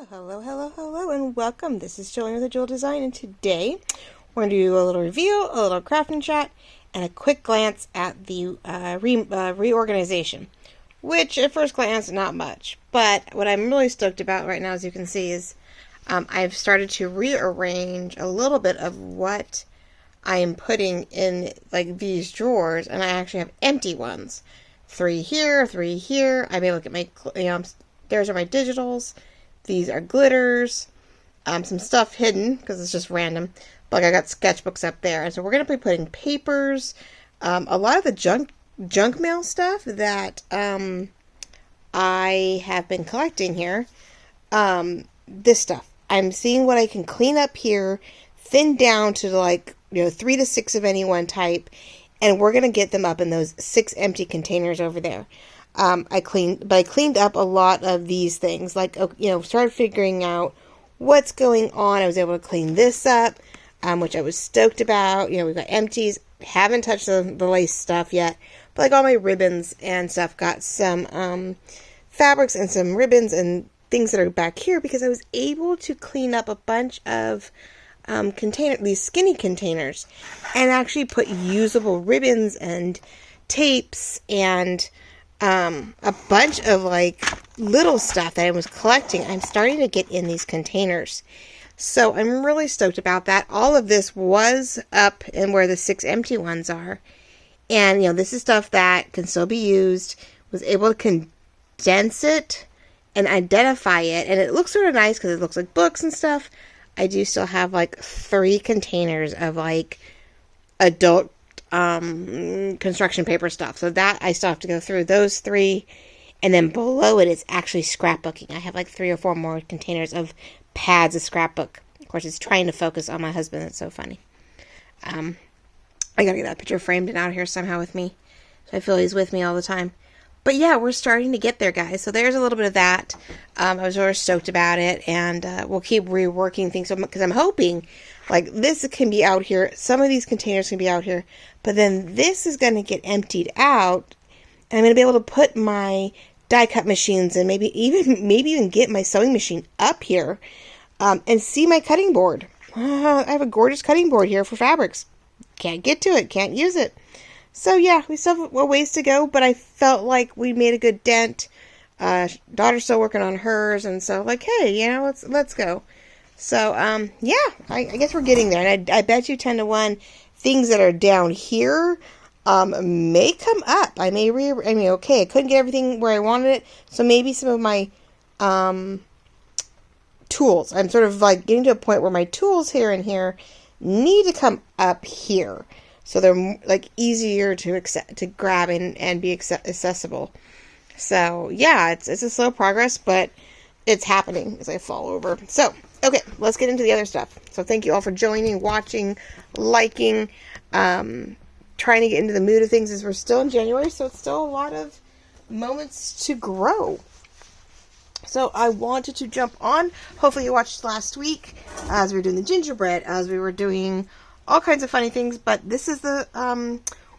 Hello, and welcome. This is Jillian with the Jewel Design, and today we're going to do a little review, a little crafting shot, and a quick glance at the reorganization, which at first glance, not much. But what I'm really stoked about right now, as you can see, is I've started to rearrange a little bit of what I am putting in like these drawers, and I actually have empty ones. 3 here, 3 here. I may look at my, there's are my digitals. These are glitters, some stuff hidden because it's just random. But like I got sketchbooks up there, and so we're gonna be putting papers, a lot of the junk mail stuff that I have been collecting here. This stuff I'm seeing what I can clean up here, thin down to like 3 to 6 of any one type, and we're gonna get them up in those 6 empty containers over there. I cleaned up a lot of these things, like, started figuring out what's going on. I was able to clean this up, which I was stoked about. We've got empties, haven't touched the lace stuff yet, but like all my ribbons and stuff, got some, fabrics and some ribbons and things that are back here because I was able to clean up a bunch of, these skinny containers and actually put usable ribbons and tapes and a bunch of like little stuff that I was collecting. I'm starting to get in these containers, so I'm really stoked about that. All of this was up in where the 6 empty ones are, and this is stuff that can still be used. Was able to condense it and identify it, and it looks sort of nice because it looks like books and stuff. I do still have like 3 containers of like adult construction paper stuff, so that I still have to go through those 3, and then below it is actually scrapbooking. I have like 3 or 4 more containers of pads of scrapbook. Of course, it's trying to focus on my husband. It's so funny. I gotta get that picture framed and out here somehow with me, so I feel he's with me all the time. But yeah, we're starting to get there, guys. So there's a little bit of that. I was really stoked about it, and we'll keep reworking things because I'm hoping like this can be out here. Some of these containers can be out here, but then this is going to get emptied out, and I'm going to be able to put my die cut machines and maybe even get my sewing machine up here and see my cutting board. I have a gorgeous cutting board here for fabrics. Can't get to it, can't use it. So yeah, we still have a ways to go, but I felt like we made a good dent. Daughter's still working on hers, and so like, hey, let's go. So yeah, I guess we're getting there, and I bet you 10 to 1 things that are down here may come up. I couldn't get everything where I wanted it, so maybe some of my tools. I'm sort of like getting to a point where my tools here and here need to come up here. So they're like easier to grab and be accessible. So yeah, it's a slow progress, but it's happening as I fall over. So, okay, let's get into the other stuff. So thank you all for joining, watching, liking, trying to get into the mood of things as we're still in January. So it's still a lot of moments to grow. So I wanted to jump on. Hopefully you watched last week as we were doing the gingerbread, as we were doing all kinds of funny things, but this is the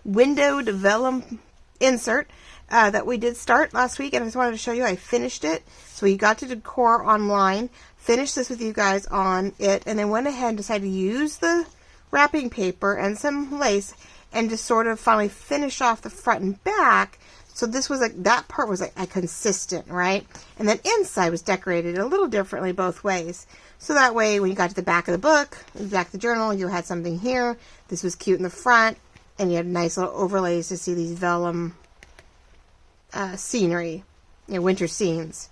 windowed vellum insert that we did start last week, and I just wanted to show you I finished it. So we got to decor online, finished this with you guys on it, and then went ahead and decided to use the wrapping paper and some lace and just sort of finally finish off the front and back. So this was like, that part was like a consistent, right? And then inside was decorated a little differently both ways. So that way, when you got to the back of the book, the back of the journal, you had something here. This was cute in the front, and you had nice little overlays to see these vellum scenery, winter scenes.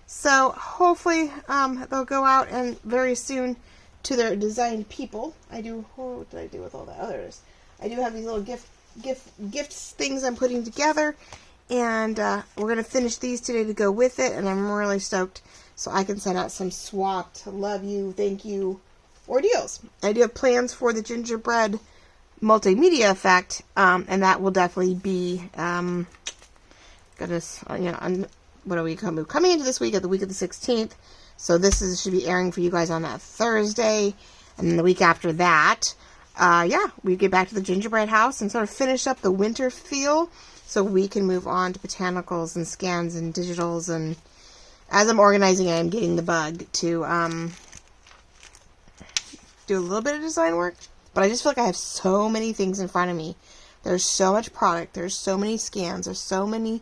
So hopefully they'll go out and very soon to their designed people. What did I do with all that? Oh, there it is. I do have these little gifts things I'm putting together, and we're going to finish these today to go with it, and I'm really stoked. So I can send out some swapped love you, thank you ordeals. I do have plans for the gingerbread multimedia effect, and that will definitely be, what are we coming into this week of the week of the 16th. So this should be airing for you guys on that Thursday, and then the week after that, we get back to the gingerbread house and sort of finish up the winter feel, so we can move on to botanicals and scans and digitals and as I'm organizing it, I'm getting the bug to do a little bit of design work. But I just feel like I have so many things in front of me. There's so much product. There's so many scans. There's so many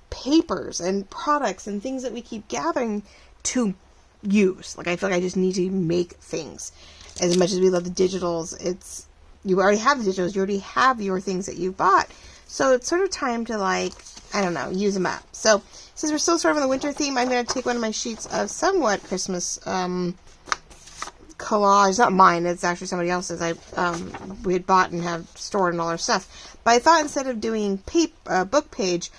papers and products and things that we keep gathering to use. Like, I feel like I just need to make things. As much as we love the digitals, you already have the digitals. You already have your things that you've bought. So it's sort of time to, like, I don't know, use them up. So since we're still sort of in the winter theme, I'm going to take one of my sheets of somewhat Christmas collage. Not mine, it's actually somebody else's. We had bought and have stored and all our stuff. But I thought instead of doing book page,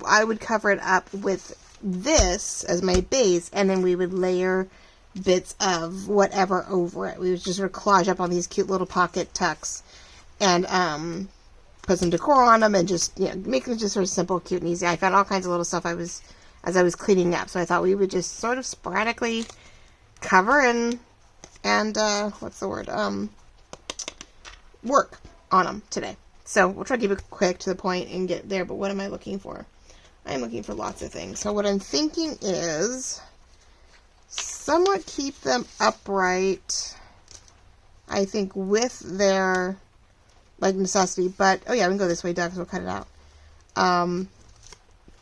I would cover it up with this as my base, and then we would layer bits of whatever over it. We would just sort of collage up on these cute little pocket tucks and put some decor on them and just, make them just sort of simple, cute, and easy. I found all kinds of little stuff as I was cleaning up, so I thought we would just sort of sporadically cover and what's the word? Work on them today. So we'll try to keep it quick, to the point, and get there. But what am I looking for? I'm looking for lots of things. So what I'm thinking is somewhat keep them upright, I think, with their, like, necessity. But, oh yeah, we can go this way, Doug, so we'll cut it out.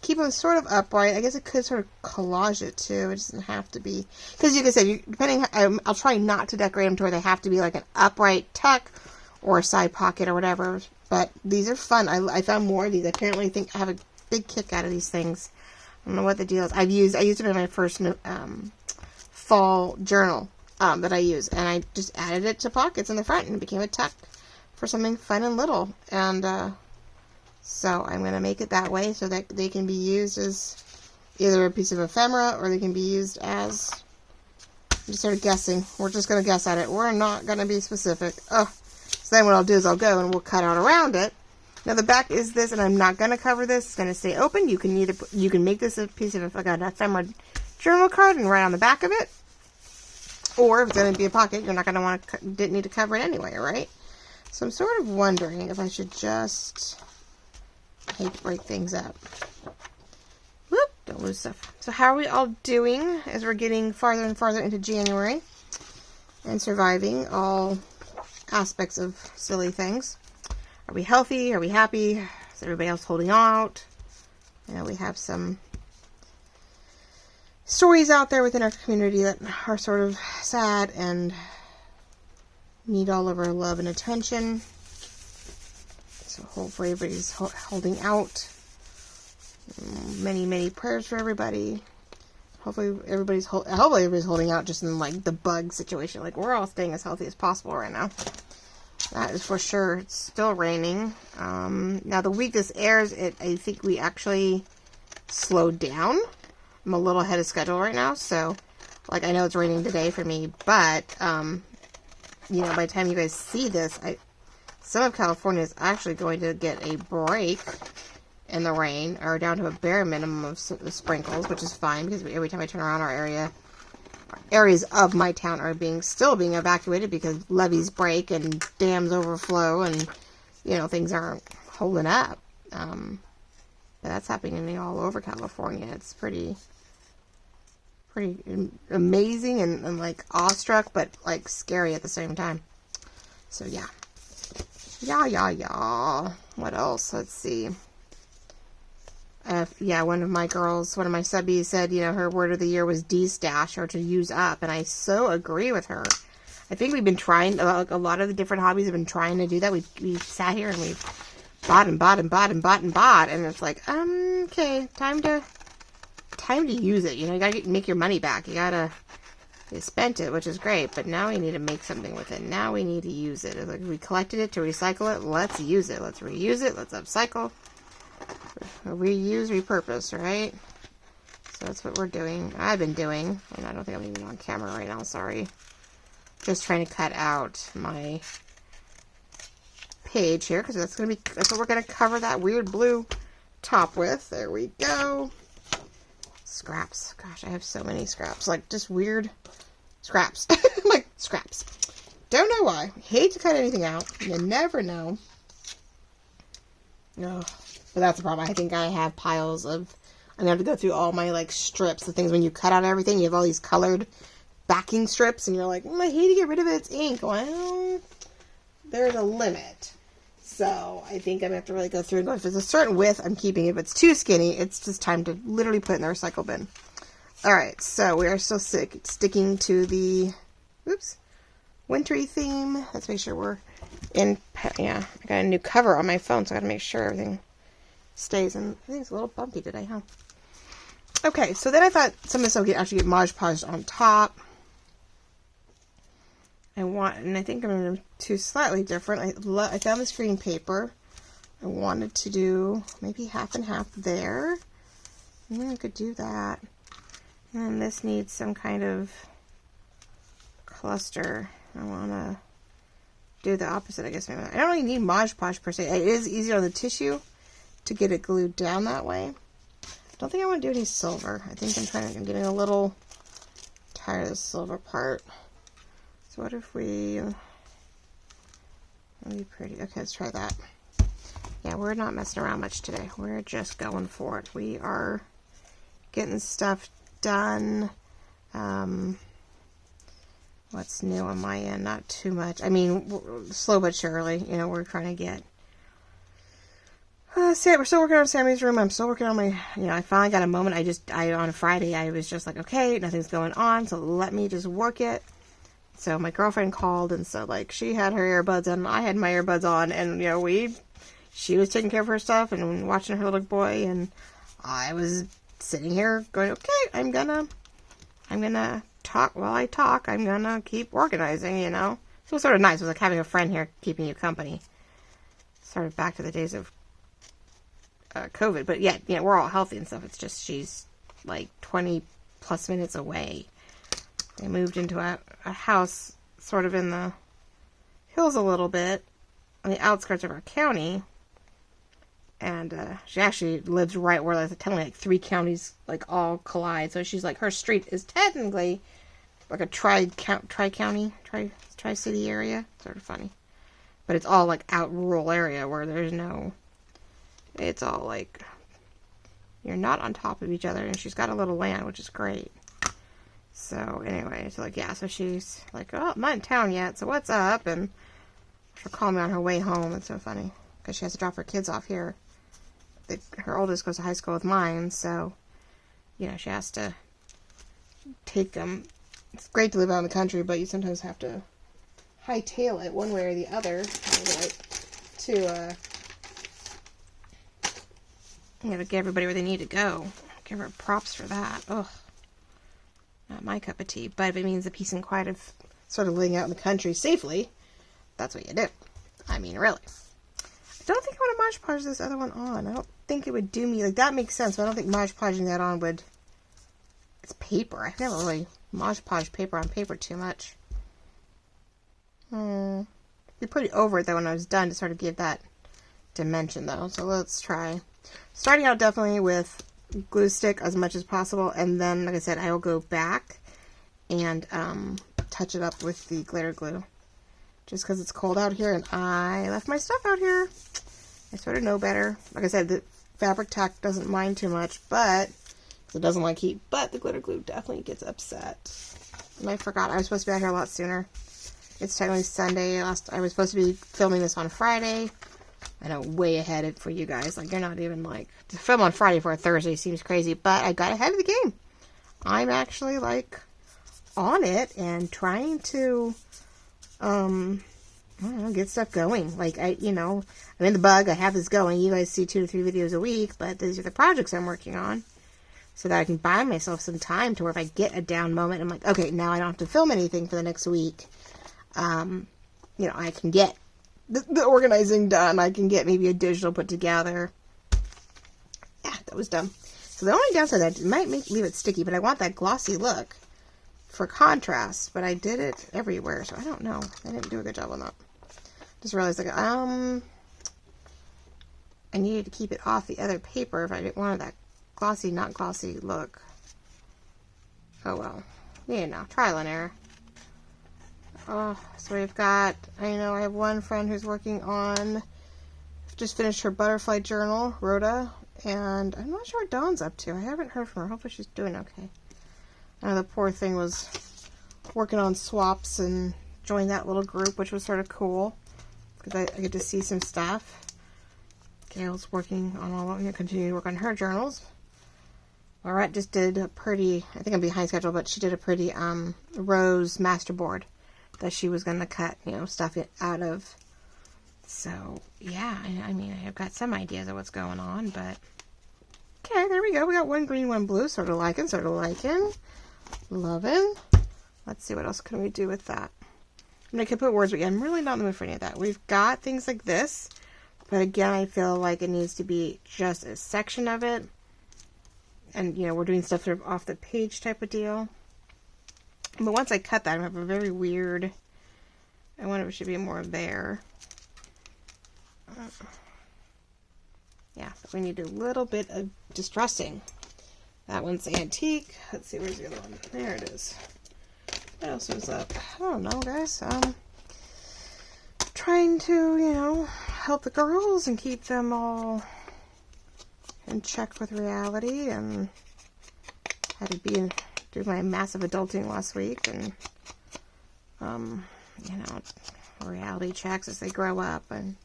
Keep them sort of upright. I guess it could sort of collage it, too. It doesn't have to be. Because, like I said, I'll try not to decorate them to where they have to be, like, an upright tuck or a side pocket or whatever. But these are fun. I found more of these. I apparently think I have a big kick out of these things. I don't know what the deal is. I used them in my first fall journal that I use, and I just added it to pockets in the front, and it became a tuck for something fun and little. And so I'm going to make it that way so that they can be used as either a piece of ephemera, or they can be used as, I'm just sort of guessing. We're just going to guess at it. We're not going to be specific. Oh, so then what I'll do is I'll go and we'll cut out around it. Now the back is this, and I'm not going to cover this. It's going to stay open. You can make this a piece of, like, an ephemera journal card and write on the back of it. Or if it's going to be a pocket, you're not going to didn't need to cover it anyway, right? So I'm sort of wondering if I should just, I hate to break things up. Whoop, don't lose stuff. So how are we all doing as we're getting farther and farther into January and surviving all aspects of silly things? Are we healthy? Are we happy? Is everybody else holding out? We have some stories out there within our community that are sort of sad and need all of our love and attention. So hopefully everybody's holding out. Many, many prayers for everybody. Hopefully everybody's holding out, just in, like, the bug situation. Like, we're all staying as healthy as possible right now. That is for sure. It's still raining. Now the week this airs, I think we actually slowed down. I'm a little ahead of schedule right now, so, like, I know it's raining today for me, but, by the time you guys see this, some of California is actually going to get a break in the rain, or down to a bare minimum of sprinkles, which is fine, because every time I turn around, areas of my town are still being evacuated because levees break and dams overflow, and, things aren't holding up. But that's happening all over California. It's pretty amazing and like awestruck, but like scary at the same time. So yeah. What else? Let's see. One of my subbies said, her word of the year was de-stash, or to use up, and I so agree with her. I think we've been trying, a lot of the different hobbies have been trying to do that. We've sat here and we've bought, and it's like, okay, time to use it. You gotta make your money back. You spent it, which is great, but now we need to make something with it. Now we need to use it. It's like we collected it to recycle it. Let's use it. Let's reuse it. Let's upcycle. Reuse, repurpose, right? So that's what we're doing. I've been doing, and I don't think I'm even on camera right now. Sorry. Just trying to cut out my page here, because that's what we're gonna cover that weird blue top with. There we go. Scraps. Gosh, I have so many scraps. Like, just weird scraps. Like, scraps. Don't know why. Hate to cut anything out. You never know. No. But that's the problem. I think I have piles of I'm going to have to go through all my, like, strips. The things when you cut out everything, you have all these colored backing strips, and you're like, I hate to get rid of it. It's ink. Well, there's a limit. So I think I'm going to have to really go through and go, if it's a certain width, I'm keeping it. If it's too skinny, it's just time to literally put it in the recycle bin. Alright, so we are still sticking to the, wintry theme. Let's make sure we're in, yeah, I got a new cover on my phone, so I got to make sure everything stays. And I think it's a little bumpy today, huh? Okay, so then I thought some of this would actually get Mod Podged on top. And I think I'm going to do slightly different. I found this green paper. I wanted to do maybe half and half there. I could do that. And this needs some kind of cluster. I want to do the opposite, I guess. Maybe. I don't really need Mod Podge per se. It is easier on the tissue to get it glued down that way. I don't think I want to do any silver. I think I'm getting a little tired of the silver part. So what if we, that'd be pretty. Okay, let's try that. Yeah, we're not messing around much today. We're just going for it. We are getting stuff done. What's new on my end? Not too much. I mean, slow but surely. You know, we're trying to get. We're still working on Sammy's room. I'm still working on my. I finally got a moment. On Friday, I was just like, okay, nothing's going on, so let me just work it. So my girlfriend called, and so like she had her earbuds on, I had my earbuds on, and she was taking care of her stuff and watching her little boy, and I was sitting here going, okay, I'm gonna talk while I talk. I'm gonna keep organizing, So it was sort of nice. It was like having a friend here keeping you company. Sort of back to the days of COVID, but yeah, we're all healthy and stuff. It's just she's like 20 plus minutes away. They moved into a house sort of in the hills a little bit, on the outskirts of our county. And she actually lives right where there's like 3 counties like all collide. So she's like, her street is technically like a tri-county, tri-city area. Sort of funny. But it's all like out rural area where there's no, it's all like, you're not on top of each other. And she's got a little land, which is great. So anyway, so she's like, oh, I'm not in town yet, so what's up? And she'll call me on her way home. It's so funny, because she has to drop her kids off here. Her oldest goes to high school with mine, so, she has to take them. It's great to live out in the country, but you sometimes have to hightail it one way or the other to get everybody where they need to go. Give her props for that. Ugh. Not my cup of tea, but if it means the peace and quiet of sort of living out in the country safely, that's what you do. I mean, really. I don't think I want to Mod Podge this other one on. I don't think it would do me. Like, that makes sense, but I don't think Mod Podging that on would. It's paper. I've never really Mod Podged paper on paper too much. Be pretty over it, though, when I was done to sort of give that dimension, though. So let's try. Starting out definitely with glue stick as much as possible, and then, like I said, I will go back and touch it up with the glitter glue, just because it's cold out here and I left my stuff out here. I sort of know better. Like I said, the fabric tack doesn't mind too much, but it doesn't like heat, but the glitter glue definitely gets upset. And I forgot I was supposed to be out here a lot sooner. It's technically Sunday. I was supposed to be filming this on Friday. I know, way ahead for you guys. Like, you're not even like, to film on Friday for a Thursday seems crazy, but I got ahead of the game. I'm actually like on it and trying to, I don't know, get stuff going. Like, I'm in the bug. I have this going. You guys see 2 to 3 videos a week, but these are the projects I'm working on so that I can buy myself some time to where if I get a down moment, I'm like, okay, now I don't have to film anything for the next week. I can get the organizing done. I can get maybe a digital put together. Yeah, that was dumb. So the only downside that it might leave it sticky, but I want that glossy look for contrast. But I did it everywhere, so I don't know. I didn't do a good job on that. Just realized I needed to keep it off the other paper if I didn't want that glossy, not glossy look. Oh well. Trial and error. Oh, so we've got, I have one friend who's working on, just finished her butterfly journal, Rhoda, And I'm not sure what Dawn's up to. I haven't heard from her. Hopefully she's doing okay. I know the poor thing was working on swaps and joined that little group, which was sort of cool because I get to see some stuff. Gail's working on all of it, continue to work on her journals. Laurette just did a pretty, I think I'm behind schedule, but she did a pretty rose masterboard that she was going to cut, you know, stuff out of. So, yeah, I mean, I've got some ideas of what's going on, but okay, there we go. We got one green, one blue, sort of liking, loving. Let's see, what else can we do with that? I mean, I could put words, but yeah, I'm really not in the mood for any of that. We've got things like this, but again, I feel like it needs to be just a section of it. And, you know, we're doing stuff sort of off the page type of deal. But once I cut that, I have a very weird, I wonder if it should be more there. Yeah, so we need a little bit of distressing. That one's antique. Let's see, where's the other one? There it is. What else was up? I don't know, guys. Trying to, you know, help the girls and keep them all in check with reality, and had to do my massive adulting last week, and you know, reality checks as they grow up, and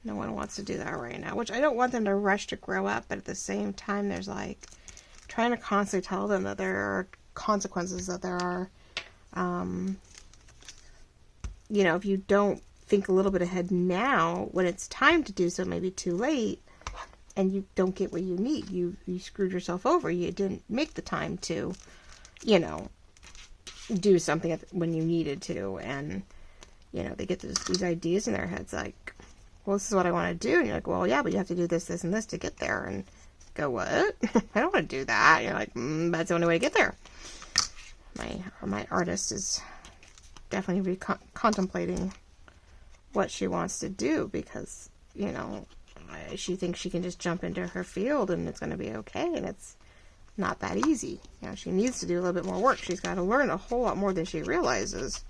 no one wants to do that right now, which I don't want them to rush to grow up, but at the same time there's like trying to constantly tell them that there are consequences, that there are you know, if you don't think a little bit ahead now, when it's time to do so, maybe too late, and you don't get what you need. You screwed yourself over. You didn't make the time to, you know, do something when you needed to. And, you know, they get these ideas in their heads like, well, this is what I want to do. And you're like, well, yeah, but you have to do this, this, and this to get there. And go, what? I don't want to do that. And you're like, that's the only way to get there. My artist is definitely contemplating what she wants to do because, you know, she thinks she can just jump into her field and it's going to be okay, and it's not that easy. You know, she needs to do a little bit more work. She's got to learn a whole lot more than she realizes.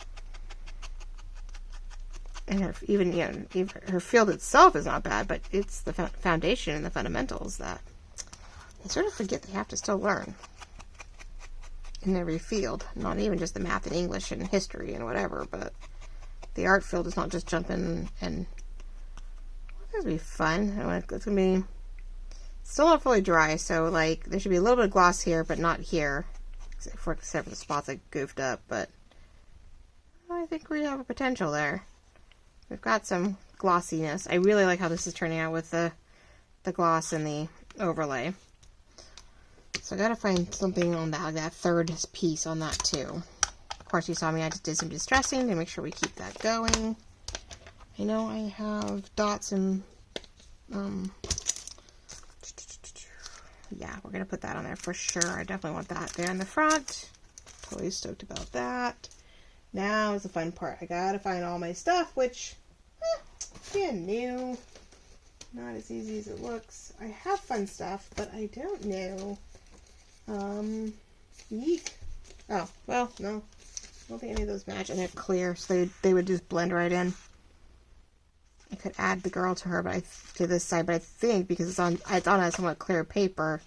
And her field itself is not bad, but it's the foundation and the fundamentals that they sort of forget they have to still learn in every field. Not even just the math and English and history and whatever, but the art field is not just jumping and it's gonna be fun. It's gonna be still not fully dry, so like there should be a little bit of gloss here, but not here, except for the spots I goofed up. But I think we have a potential there. We've got some glossiness. I really like how this is turning out with the gloss and the overlay. So I gotta find something on that third piece on that too. Of course, you saw me. I just did some distressing to make sure we keep that going. I know I have dots and, yeah, we're going to put that on there for sure. I definitely want that there in the front. Totally stoked about that. Now is the fun part. I got to find all my stuff, which, brand new. Not as easy as it looks. I have fun stuff, but I don't know. Yeek. Oh, well, no. I don't think any of those match, and they're clear, so they would just blend right in. I could add the girl to her, but to this side, but I think because it's on a somewhat clear paper,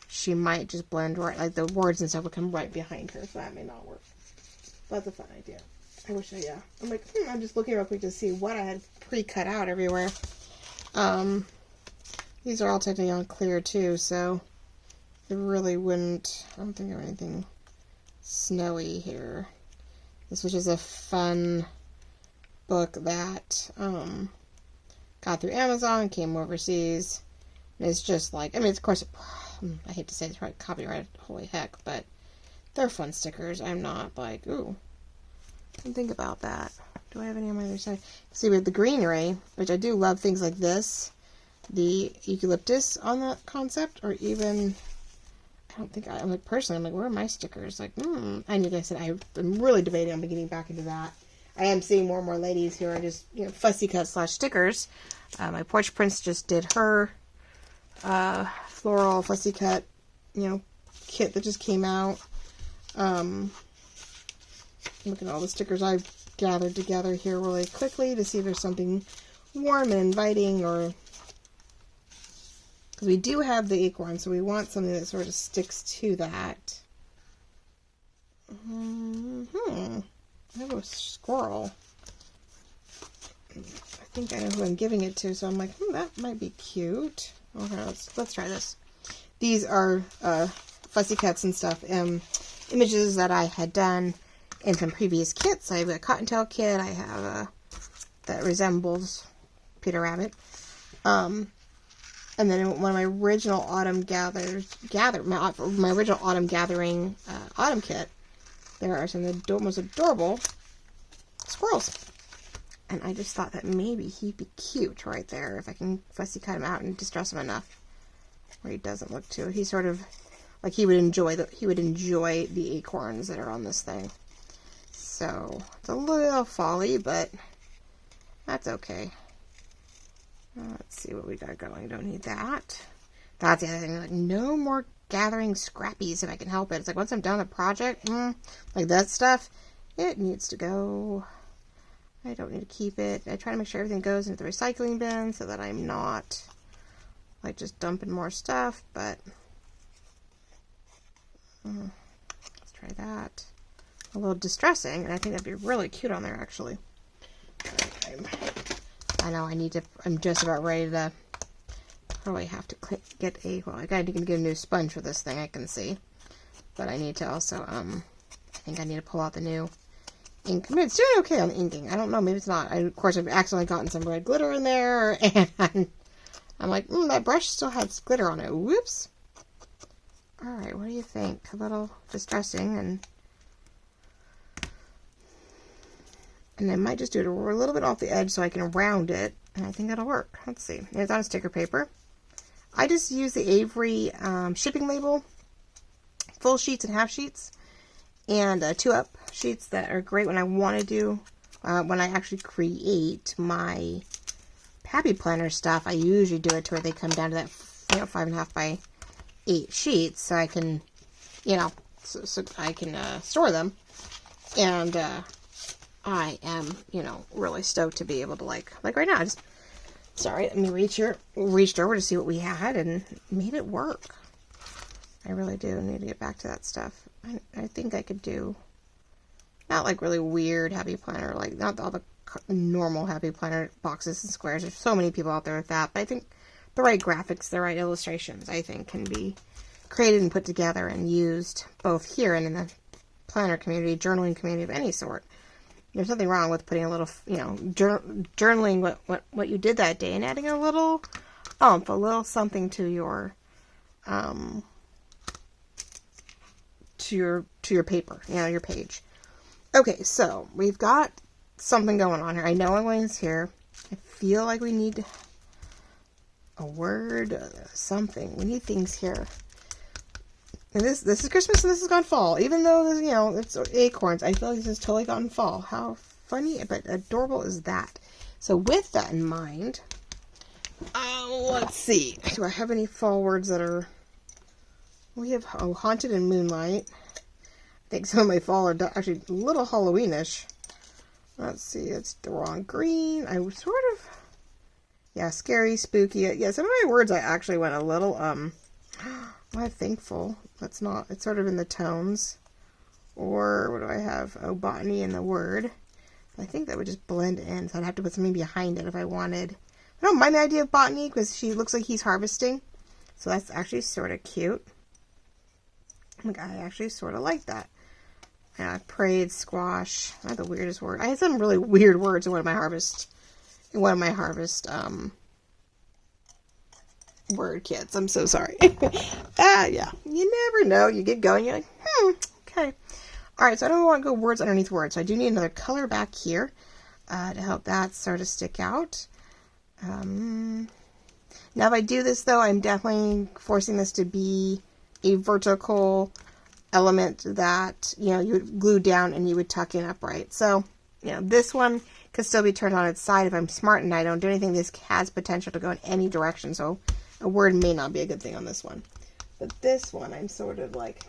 she might just blend right, like the words and stuff would come right behind her, so that may not work. But that's a fun idea. I wish yeah. I'm like, I'm just looking real quick to see what I had pre-cut out everywhere. These are all technically on clear too, so it really wouldn't, I don't think of anything snowy here. This was just a fun book that, got through Amazon, came overseas, and it's just like, I mean, of course, I hate to say it's probably copyrighted, holy heck, but they're fun stickers. I'm not like, ooh, I didn't think about that. Do I have any on my other side? See, with the greenery, which I do love things like this, the eucalyptus on that concept, or even, I don't think, I'm like, personally, I'm like, where are my stickers? Like, and like I said, I'm really debating on getting back into that. I am seeing more and more ladies who are just, you know, fussy cut / stickers. My Porch Prince just did her floral fussy cut, you know, kit that just came out. Look at all the stickers I've gathered together here really quickly to see if there's something warm and inviting or Because we do have the acorn, so we want something that sort of sticks to that. I have a squirrel. I think I know who I'm giving it to, so I'm like, that might be cute. Okay, let's try this. These are fussy cuts and stuff. Images that I had done in some previous kits. I have a cottontail kit. I have a that resembles Peter Rabbit. And then in one of my original autumn my original autumn gathering autumn kit, there are some most adorable squirrels. And I just thought that maybe he'd be cute right there if I can fussy cut him out and distress him enough where he doesn't look too. He's sort of like he would enjoy the acorns that are on this thing. So it's a little folly, but that's okay. Let's see what we got going. Don't need that. That's the other thing. Like, no more gathering scrappies if I can help it. It's like once I'm done with the project, like that stuff, it needs to go. I don't need to keep it. I try to make sure everything goes into the recycling bin so that I'm not like just dumping more stuff, but let's try that. A little distressing, and I think that'd be really cute on there actually. I know I'm just about ready to probably have to get I gotta get a new sponge for this thing, I can see. But I need to also, I think I need to pull out the new ink. I mean, it's doing okay on the inking. I don't know, maybe it's not. Of course, I've accidentally gotten some red glitter in there, and I'm like, that brush still has glitter on it. Whoops. Alright, what do you think? A little distressing, and I might just do it a little bit off the edge so I can round it, and I think that'll work. Let's see. It's on sticker paper. I just use the Avery shipping label, full sheets and half sheets, and 2-up sheets that are great when I want to do, when I actually create my Happy Planner stuff. I usually do it to where they come down to that 5.5 by 8 sheets, so I can, so I can store them, and I am, really stoked to be able to like right now. Let me reached over to see what we had and made it work. I really do need to get back to that stuff. I think I could do, not like really weird Happy Planner, like not all the normal Happy Planner boxes and squares. There's so many people out there with that, but I think the right graphics, the right illustrations, I think can be created and put together and used both here and in the planner community, journaling community of any sort. There's nothing wrong with putting a little, journaling what you did that day and adding a little something to your to your paper, your page. Okay, so we've got something going on here. I know Elaine's here. I feel like we need a word, something. We need things here. And this is Christmas and this has gone fall. Even though this, it's acorns, I feel like this has totally gone fall. How funny but adorable is that? So with that in mind, let's see. Do I have any fall words that are? We have haunted and moonlight. I think some of my fall are actually a little Halloweenish. Let's see. It's the wrong green. I was sort of, scary, spooky. Yeah, some of my words I actually went a little thankful. That's not, it's sort of in the tones. Or, what do I have? Oh, botany in the word. I think that would just blend in, so I'd have to put something behind it if I wanted. I don't mind the idea of botany, because she looks like he's harvesting. So that's actually sort of cute. Like, I actually sort of like that. Parade, squash. I have the weirdest word. I had some really weird words in one of my harvest word kits. I'm so sorry. Yeah. You never know. You get going. You're like, okay. All right. So I don't want to go words underneath words. So I do need another color back here to help that sort of stick out. Now, if I do this, though, I'm definitely forcing this to be a vertical element that, you would glue down and you would tuck in upright. So, this one could still be turned on its side if I'm smart and I don't do anything. This has potential to go in any direction. So a word may not be a good thing on this one. But this one, I'm sort of like,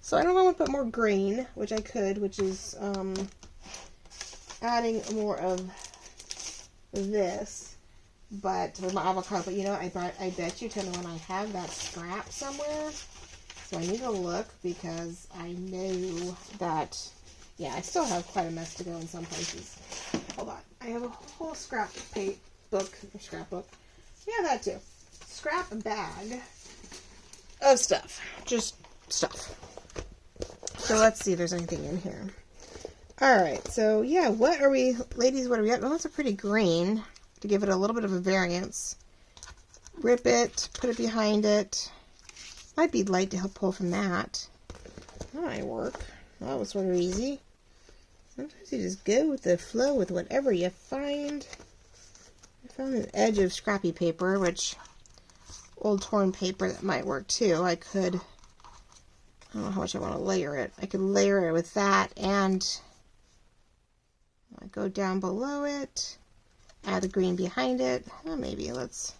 So I don't want to put more green, which I could, which is adding more of this. but with my avocado. But you know, I bet you 10 to 1 I have that scrap somewhere. So I need to look because I know that, yeah, I still have quite a mess to go in some places. Hold on. I have a whole scrapbook. Yeah, that too. Scrap bag of stuff. Just stuff. So let's see if there's anything in here. Alright, so yeah, what are we, ladies, what are we at? Well, that's a pretty green to give it a little bit of a variance. Rip it, put it behind it. Might be light to help pull from that. That might work. That was sort of easy. Sometimes you just go with the flow with whatever you find. I found an edge of scrappy paper, which old torn paper that might work too. I don't know how much I want to layer it. I could layer it with that and I go down below it, add the green behind it. Maybe let's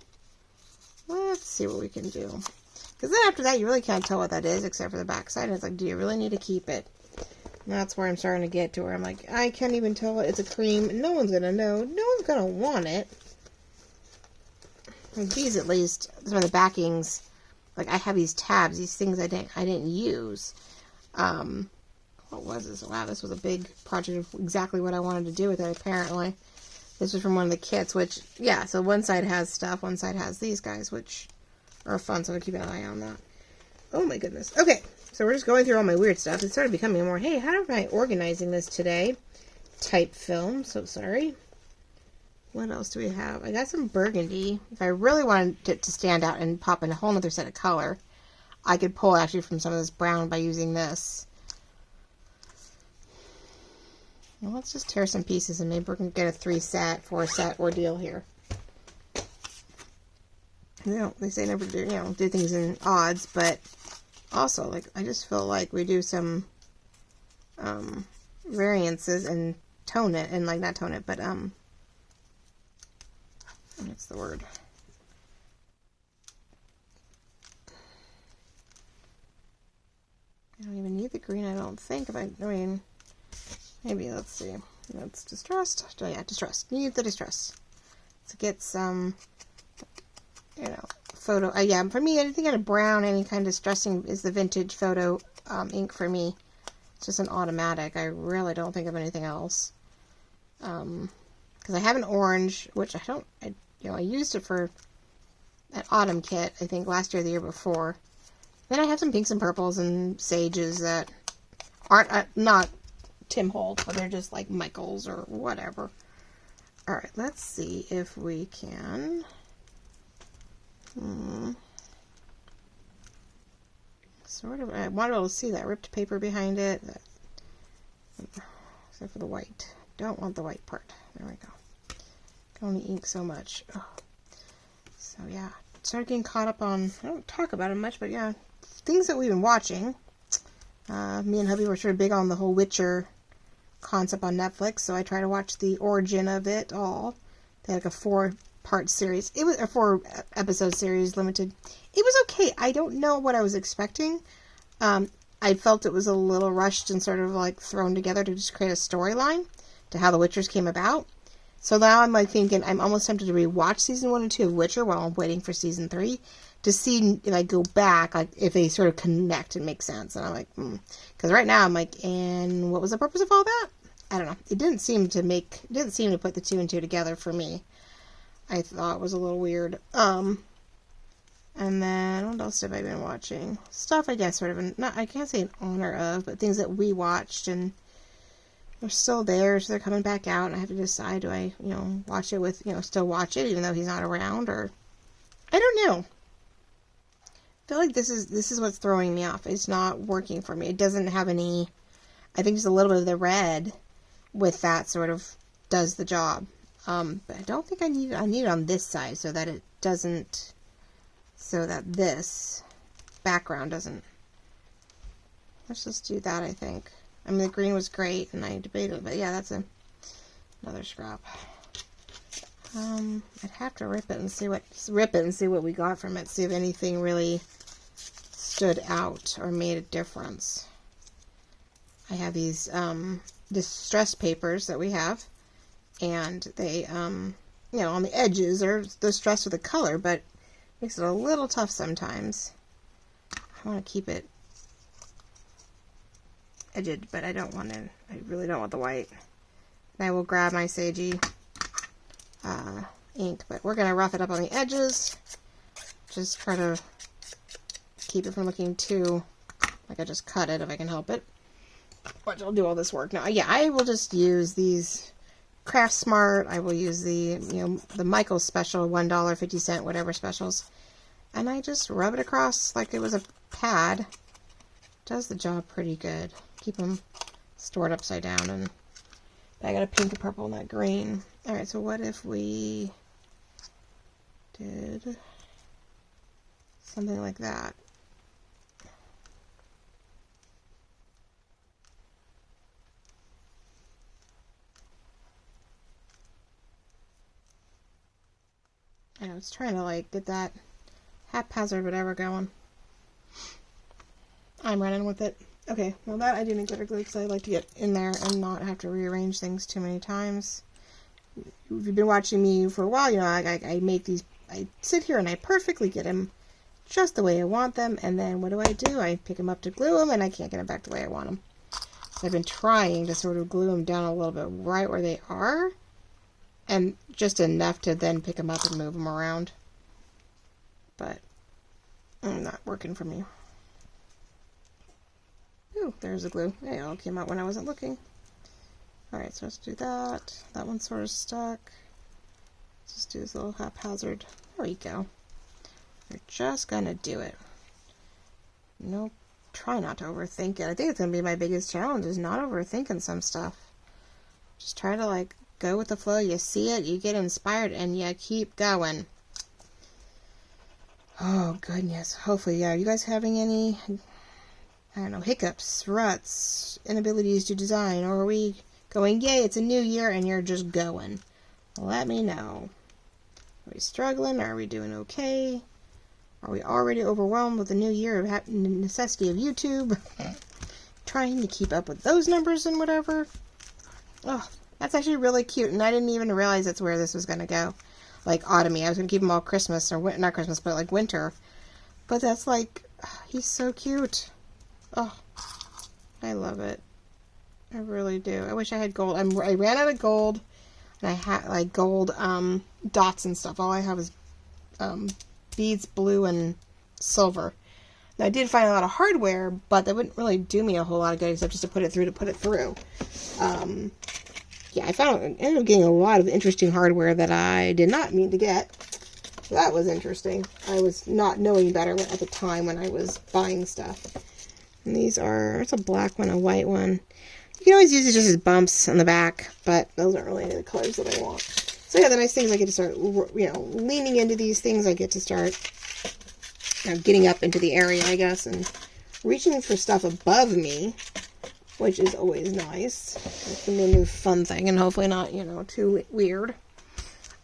see what we can do. Because then after that, you really can't tell what that is except for the backside. It's like, do you really need to keep it? And that's where I'm starting to get to where I'm like, I can't even tell it's a cream. No one's going to know. No one's going to want it. Like these, at least, some of the backings, like I have these tabs, these things I didn't use. What was this? Wow, this was a big project of exactly what I wanted to do with it, apparently. This was from one of the kits, which, yeah, so one side has stuff, one side has these guys, which are fun, so I'll keep an eye on that. Oh my goodness. Okay, so we're just going through all my weird stuff. It started becoming more, hey, how am I organizing this today? Type film, so sorry. What else do we have? I got some burgundy. If I really wanted it to stand out and pop in a whole other set of color, I could pull actually from some of this brown by using this. Well, let's just tear some pieces and maybe we're going to get a 4 set ordeal here. You know, they say never do, do things in odds, but also, like, I just feel like we do some variances and tone it, and like, not tone it, but what's the word? I don't even need the green, I don't think. I mean, maybe, let's see. That's distressed. Oh, yeah, distressed. Need the distress. To get some, photo. Yeah, for me, anything in a brown, any kind of distressing is the vintage photo ink for me. It's just an automatic. I really don't think of anything else. Because I have an orange, which I used it for an autumn kit, I think last year or the year before. Then I have some pinks and purples and sages that aren't, not Tim Holt, but they're just like Michael's or whatever. Alright, let's see if we can. Sort of, I want to be able to see that ripped paper behind it. Except for the white. Don't want the white part. There we go. Can only ink so much. Oh. So yeah, started getting caught up on, I don't talk about it much, but yeah, things that we've been watching. Me and hubby were sort of big on the whole Witcher concept on Netflix, so I try to watch the origin of it all. They had like a 4-part series. It was a 4-episode series, limited. It was okay. I don't know what I was expecting. I felt it was a little rushed and sort of like thrown together to just create a storyline to how the Witchers came about. So now I'm like thinking, I'm almost tempted to rewatch season 1 and 2 of Witcher while I'm waiting for season 3 to see if I go back, like if they sort of connect and make sense. And I'm like, because right now I'm like, and what was the purpose of all that? I don't know. It didn't seem to put the 2 and 2 together for me. I thought it was a little weird. And then what else have I been watching? Stuff, I guess, sort of, I can't say in honor of, but things that we watched and they're still there, so they're coming back out, and I have to decide, do I, watch it with, still watch it even though he's not around, or, I don't know. I feel like this is what's throwing me off. It's not working for me. It doesn't have any, I think just a little bit of the red with that sort of does the job. But I don't think I need it on this side so that it doesn't, so that this background doesn't. Let's just do that, I think. I mean, the green was great, and I debated, but yeah, that's another scrap. I'd have to rip it and see what we got from it. See if anything really stood out or made a difference. I have these distress papers that we have, and they you know, on the edges, or they're stressed with the color, but it makes it a little tough sometimes. I want to keep it edged, but I really don't want the white. And I will grab my Sagey ink, but we're going to rough it up on the edges. Just try to keep it from looking too like I just cut it if I can help it. But I'll do all this work now. Yeah, I will just use these Craft Smart. I will use the, the Michaels special, $1, 50 cent, whatever specials. And I just rub it across like it was a pad. Does the job pretty good. Keep them stored upside down. And I got a pink, a purple, and that green. Alright, so what if we did something like that? I was trying to like get that haphazard whatever going. I'm running with it. Okay, well that I do need glitter glue because I like to get in there and not have to rearrange things too many times. If you've been watching me for a while, you know, I make these, I sit here and I perfectly get them just the way I want them, and then what do? I pick them up to glue them, and I can't get them back the way I want them. So I've been trying to sort of glue them down a little bit right where they are, and just enough to then pick them up and move them around. But not working for me. Ooh, there's the glue. It all came out when I wasn't looking. Alright, so let's do that. That one's sort of stuck. Let's just do this little haphazard. There we go. We're just gonna do it. Nope. Try not to overthink it. I think it's gonna be my biggest challenge, is not overthinking some stuff. Just try to like go with the flow. You see it, you get inspired, and you keep going. Oh goodness. Hopefully, yeah. Are you guys having any, I don't know, hiccups, ruts, inabilities to design, or are we going, yay, it's a new year, and you're just going? Let me know. Are we struggling? Are we doing okay? Are we already overwhelmed with the new year of necessity of YouTube? Trying to keep up with those numbers and whatever. Oh, that's actually really cute, and I didn't even realize that's where this was going to go. Like autumny. I was going to keep them all Christmas, or not Christmas, but like winter. But that's like, he's so cute. Oh, I love it. I really do. I wish I had gold. I ran out of gold, and I had like gold dots and stuff. All I have is beads, blue, and silver. Now I did find a lot of hardware, but that wouldn't really do me a whole lot of good except just to put it through. Yeah, I ended up getting a lot of interesting hardware that I did not mean to get. So that was interesting. I was not knowing better at the time when I was buying stuff. And these are, it's a black one, a white one. You can always use it just as bumps on the back, but those aren't really any of the colors that I want. So yeah, the nice thing is I get to start, leaning into these things. I get to start getting up into the area, I guess, and reaching for stuff above me, which is always nice. It's going to be a new fun thing, and hopefully not, too weird.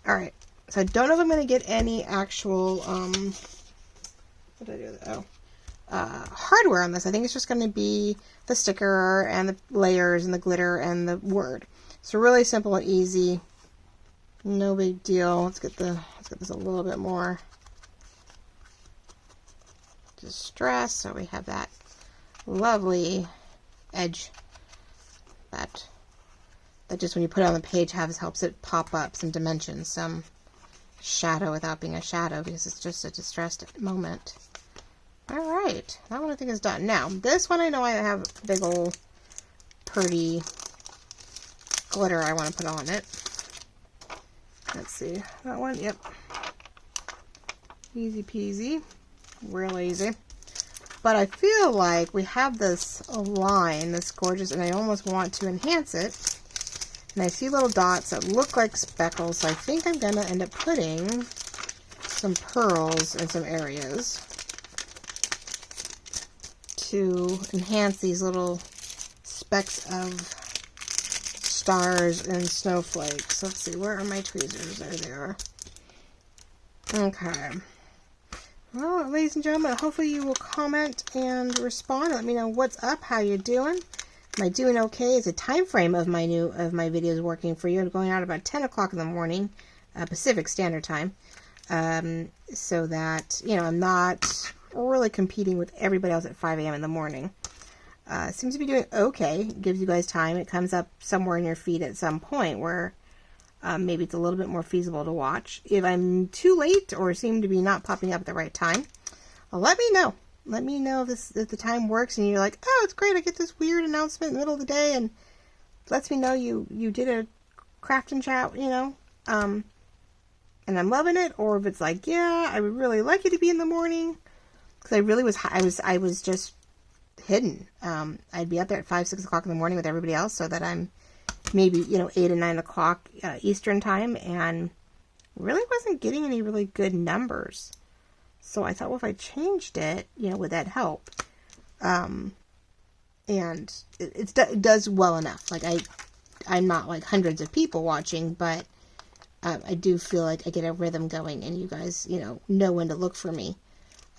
Alright, so I don't know if I'm going to get any actual, what did I do with it? Hardware on this. I think it's just going to be the sticker and the layers and the glitter and the word. So really simple and easy. No big deal. Let's get this a little bit more distressed, so we have that lovely edge that just when you put it on the page helps it pop up some dimensions, some shadow without being a shadow, because it's just a distressed moment. Alright, that one I think is done. Now, this one I know I have big old pretty glitter I want to put on it. Let's see, that one, yep. Easy peasy, real easy. But I feel like we have this line, this gorgeous, and I almost want to enhance it. And I see little dots that look like speckles, so I think I'm going to end up putting some pearls in some areas to enhance these little specks of stars and snowflakes. Let's see, where are my tweezers? There they are. Okay. Well, ladies and gentlemen, hopefully you will comment and respond. Let me know what's up, how you doing. Am I doing okay? Is the time frame of my videos working for you? I'm going out about 10 o'clock in the morning. Pacific Standard Time, so that, you know, I'm not really competing with everybody else at 5 a.m. in the morning. Seems to be doing okay. Gives you guys time. It comes up somewhere in your feed at some point where maybe it's a little bit more feasible to watch. If I'm too late or seem to be not popping up at the right time, let me know. Let me know if the time works and you're like, oh, it's great. I get this weird announcement in the middle of the day and lets me know you did a craft and chat, you know, and I'm loving it. Or if it's like, yeah, I would really like it to be in the morning, because I really was, I was just hidden. I'd be up there at 5, 6 o'clock in the morning with everybody else, so that I'm maybe, you know, 8 and 9 o'clock Eastern time, and really wasn't getting any really good numbers. So I thought, well, if I changed it, you know, would that help? And it does well enough. Like, I'm not like hundreds of people watching, but I do feel like I get a rhythm going, and you guys, you know when to look for me.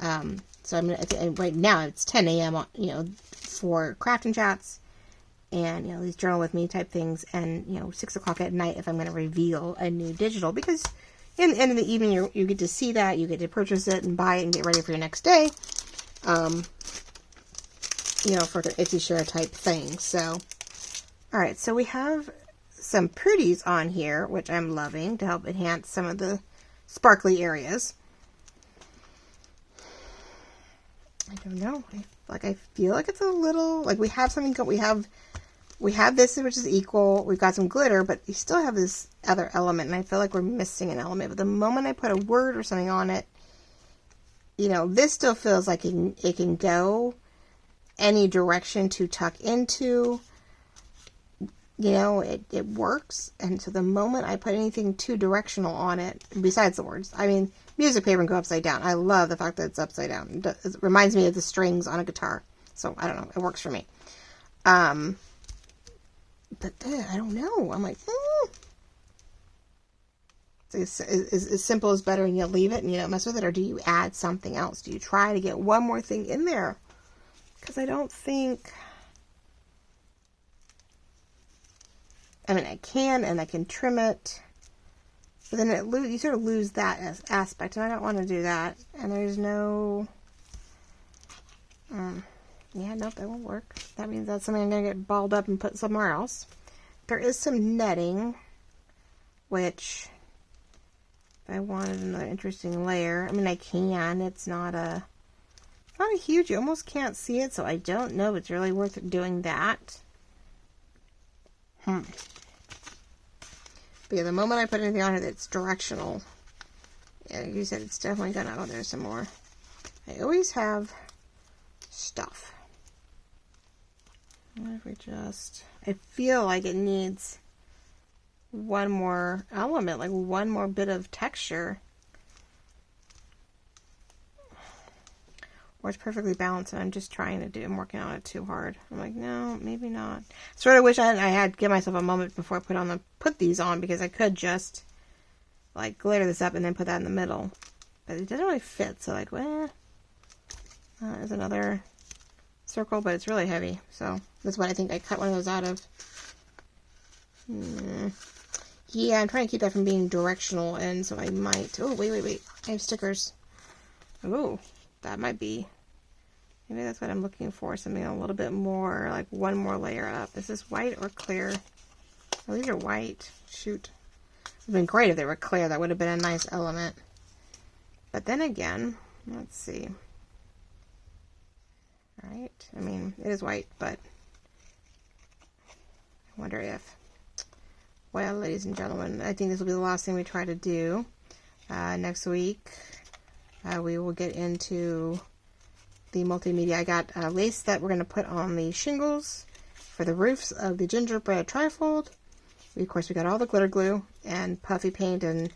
So I'm gonna, right now it's 10 a.m. you know, for craft and chats, and, you know, these journal with me type things, and, you know, 6 o'clock at night if I'm going to reveal a new digital, because in the end of the evening you get to see that, you get to purchase it and buy it and get ready for your next day, you know, for the Etsy share type thing. So, all right, so we have some pretties on here, which I'm loving, to help enhance some of the sparkly areas. I don't know. I feel like it's a little, like, we have something, we have this, which is equal. We've got some glitter, but you still have this other element, and I feel like we're missing an element. But the moment I put a word or something on it, you know, this still feels like it can go any direction to tuck into. You know, it works. And so the moment I put anything too directional on it, besides the words, I mean, music paper can go upside down. I love the fact that it's upside down. It reminds me of the strings on a guitar. So, I don't know. It works for me. But then, I don't know. I'm like, It's as simple as better, and you leave it and you don't mess with it? Or do you add something else? Do you try to get one more thing in there? Because I don't think... I mean, I can, and I can trim it. But then you sort of lose that aspect, and I don't want to do that. And there's no... yeah, nope, that won't work. That means that's something I'm going to get balled up and put somewhere else. There is some netting, which, if I wanted another interesting layer, I mean, I can. It's not a huge, you almost can't see it, so I don't know if it's really worth doing that. But yeah, the moment I put anything on it that's directional, yeah, you said it's definitely gonna, oh, there's some more. I always have stuff. What if we just, I feel like it needs one more element, like one more bit of texture. Or it's perfectly balanced and I'm just trying to do, I'm working on it too hard. I'm like, no, maybe not. Sort of wish I had give myself a moment before I put these on, because I could just like glitter this up and then put that in the middle. But it doesn't really fit, so like, well, there's another circle, but it's really heavy. So that's what I think I cut one of those out of. Yeah, I'm trying to keep that from being directional, and so I might, oh, wait. I have stickers. Oh. That might be, maybe that's what I'm looking for, something a little bit more, like one more layer up. Is this white or clear? Oh, these are white. Shoot. It would have been great if they were clear. That would have been a nice element. But then again, let's see. Alright, I mean, it is white, but I wonder if, well, ladies and gentlemen, I think this will be the last thing we try to do. Next week, we will get into the multimedia. I got lace that we're going to put on the shingles for the roofs of the gingerbread trifold. Of course, we got all the glitter glue and puffy paint and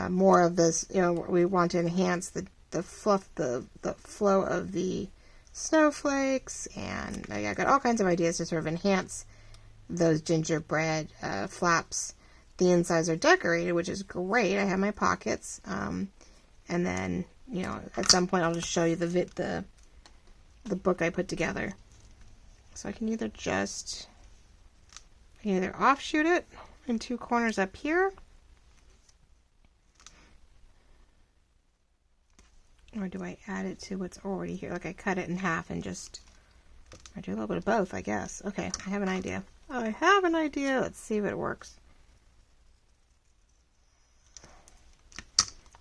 more of this. You know, we want to enhance the fluff, the flow of the snowflakes, and I got all kinds of ideas to sort of enhance those gingerbread flaps. The insides are decorated, which is great. I have my pockets. And then, you know, at some point I'll just show you the book I put together. So I can either offshoot it in two corners up here, Or do I add it to what's already here? Like I cut it in half and just, I do a little bit of both, I guess. Okay, I have an idea. I have an idea. Let's see if it works.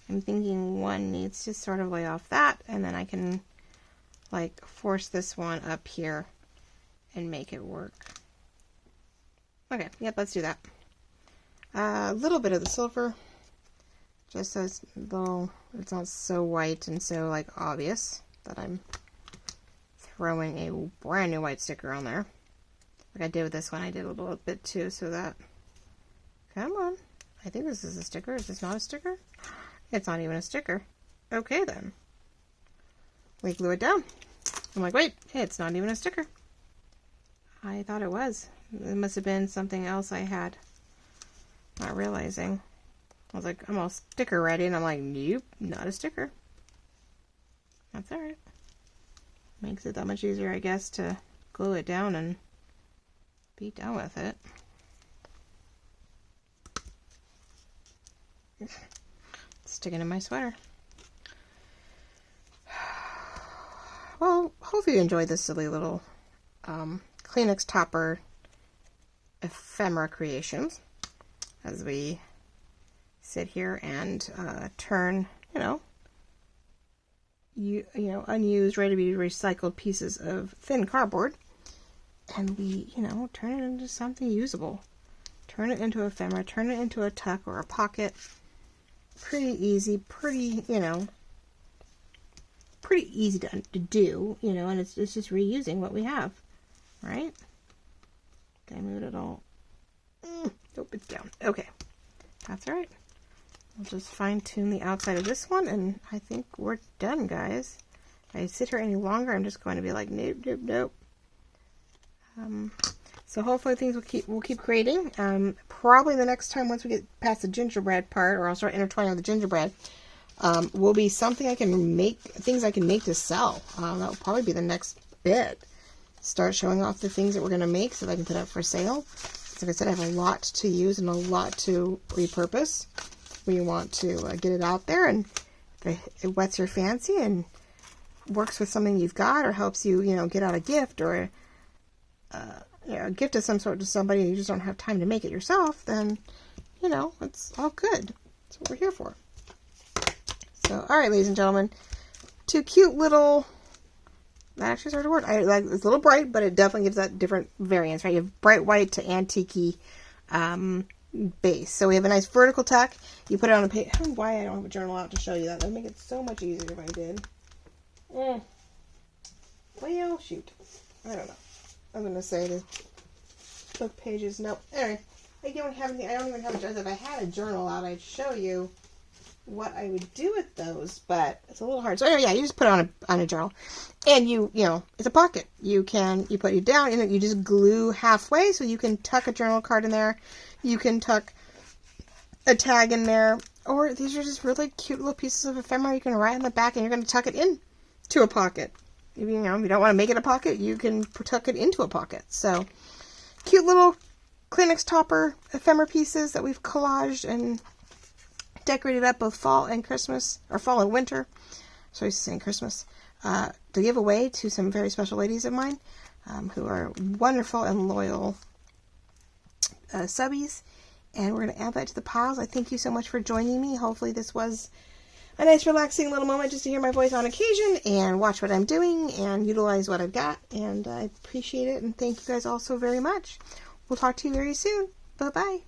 I'm thinking one needs to sort of lay off that, and then I can like force this one up here and make it work. Okay, yep, let's do that. A little bit of the silver, just so it's not so white and so like obvious that I'm throwing a brand new white sticker on there. Like I did with this one, I did a little bit too, so that, come on. I think this is a sticker. Is this not a sticker? It's not even a sticker. Okay then. We glue it down. I'm like, wait, it's not even a sticker. I thought it was. It must have been something else I had. Not realizing. I was like, I'm all sticker ready, and I'm like, nope, not a sticker. That's alright. Makes it that much easier, I guess, to glue it down and be done with it. Stick it in my sweater. Well, hopefully you enjoyed this silly little Kleenex topper ephemera creations as we sit here and turn, unused, ready to be recycled pieces of thin cardboard, and we, turn it into something usable. Turn it into ephemera, turn it into a tuck or a pocket. Pretty easy, pretty easy to do, and it's just reusing what we have, right? Did I move it all? Nope, it's down. Okay, that's all right. We'll just fine tune the outside of this one, and I think we're done, guys. If I sit here any longer, I'm just going to be like, nope, nope, nope. So hopefully things we'll keep creating. Probably the next time, once we get past the gingerbread part, or I'll start intertwining with the gingerbread, will be something I can make, things I can make to sell. That will probably be the next bit. Start showing off the things that we're going to make so that I can put up for sale. Like I said, I have a lot to use and a lot to repurpose. We want to get it out there, and if it whets your fancy and works with something you've got, or helps you, get out a gift, or a gift of some sort to somebody and you just don't have time to make it yourself, then, it's all good. That's what we're here for. So, all right, ladies and gentlemen, two cute little, that actually started to work. It's a little bright, but it definitely gives that different variance, right? You have bright white to antique-y base. So we have a nice vertical tuck. You put it on a page. I don't know why I don't have a journal out to show you that. That would make it so much easier if I did. Well, shoot. I don't know. I'm going to say the book pages. Nope. Anyway, I don't even have a journal. If I had a journal out, I'd show you what I would do with those, but it's a little hard. So anyway, yeah, you just put it on a journal, and it's a pocket. You put it down, and you just glue halfway, so you can tuck a journal card in there. You can tuck a tag in there, or these are just really cute little pieces of ephemera you can write on the back, and you're going to tuck it in to a pocket. If you don't want to make it a pocket, you can tuck it into a pocket. So cute little Kleenex topper ephemera pieces that we've collaged and decorated up both fall and Christmas, or fall and winter. So I was saying Christmas. To give away to some very special ladies of mine who are wonderful and loyal subbies. And we're going to add that to the piles. I thank you so much for joining me. Hopefully this was a nice relaxing little moment just to hear my voice on occasion and watch what I'm doing and utilize what I've got. And I appreciate it, and thank you guys all so very much. We'll talk to you very soon. Bye-bye.